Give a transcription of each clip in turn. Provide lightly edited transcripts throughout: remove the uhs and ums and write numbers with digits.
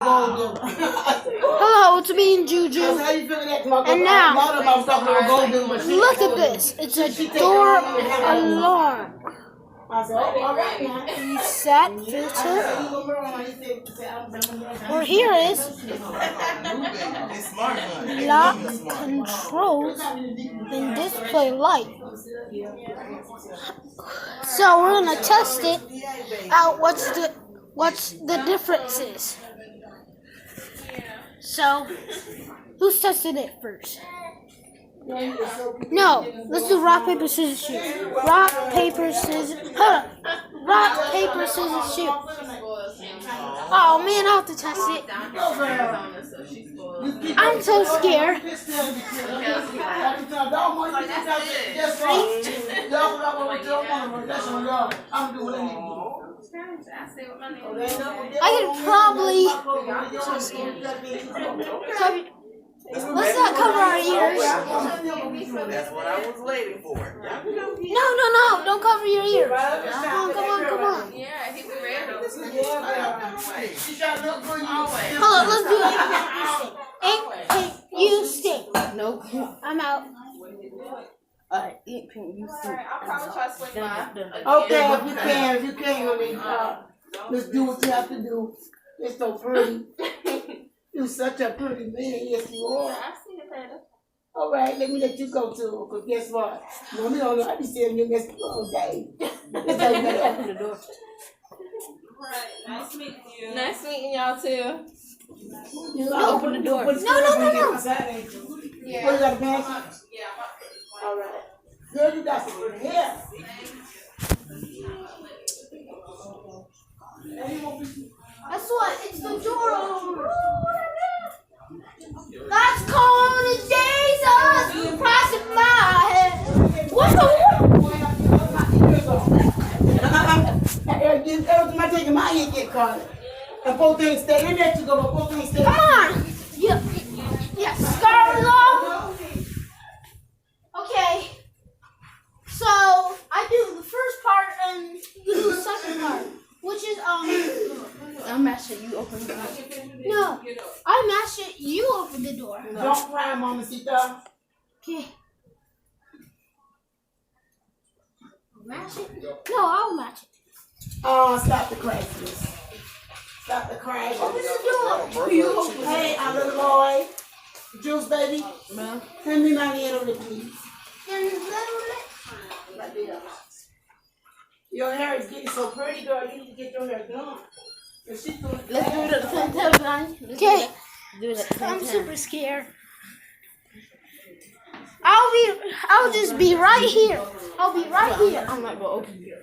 Hello, it's me and Juju. And now, look at this. It's a door alarm. Reset filter. Or here is lock controls and display light. So we're gonna test it out. What's the differences? So who's testing it first? No, let's do rock, paper, scissors, shoot. Rock, paper, scissors. Hold on. Rock, paper, scissors, shoot. Oh man, I'll have to test it. I'm so scared. I could probably. Let's not cover our ears. That's what I was waiting for. No, don't cover your ears. Come on. Yeah, he was ready. Hold on, let's do it. Ink, you stink. Nope. I'm out. Alright, ink, you stink. I'll probably try to swing mine. Okay, if you can, let's do what you have to do. It's so pretty. You're such a pretty man, yes you are. I see it later. All right, let me let you go too, because guess what? No, we don't know. I be seeing you next all day. That's how you gotta open the door. Right, nice meeting you. Nice meeting y'all too. You open the door. No. Yeah. What, you got a pass? Yeah. All right. Girl, you got some good hair. Guess what? It's the door. That's called a Jesus crossing my head. What Every time I take my ear get caught. And both things stay in there to go, but both things stay. Come on. Yeah, scarves off. Okay. So I do the first part and you do the second part. Which is I'm master, you open the door. No, I mash it. You open the door. Don't cry, Mamacita. Okay. Mash it? No, I'll match it. Oh, stop the craziness. Stop the crying. Open the door. Hey, our little boy. Juice, baby. Hand me my hand over there, please. Right there. Your hair is getting so pretty, girl. You need to get your hair done. Let's do it at the same time, guys. Okay. Do it at the same I'm time. super scared. I'll just be right here. I'll be right here. I'm not gonna open it.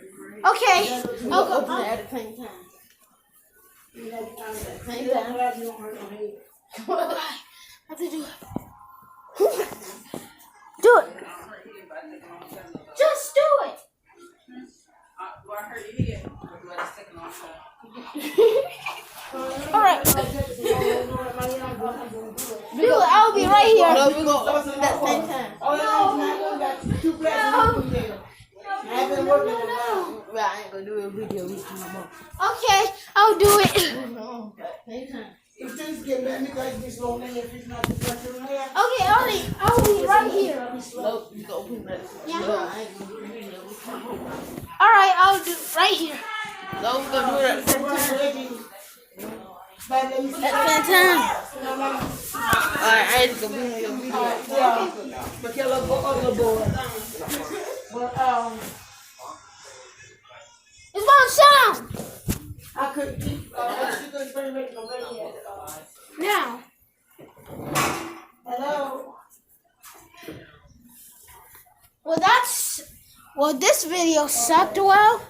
Okay. I'll open it at the same time. Same time. I have to do it. Do it. Just do it. Alright. Do it. I'll be right here. No, we're gonna open it at the same time. No. Well, I ain't gonna do a video with you no more. Okay, I'll do it. No, same time. If things get mad, you guys be slow down if it's not the pressure in there. Okay, I'll be right here. No, you gonna open it at the same time. Yeah. No, I ain't gonna do a video with you no more. Alright, I'll do it right here. No, we're gonna do it at the same time. But let me see. At the same time. Alright, I ain't gonna be in your video. Yeah, but your little boy. Well, It's gonna sound. I couldn't keep. She couldn't bring me no radio. Now. Hello. Well, this video sucked well.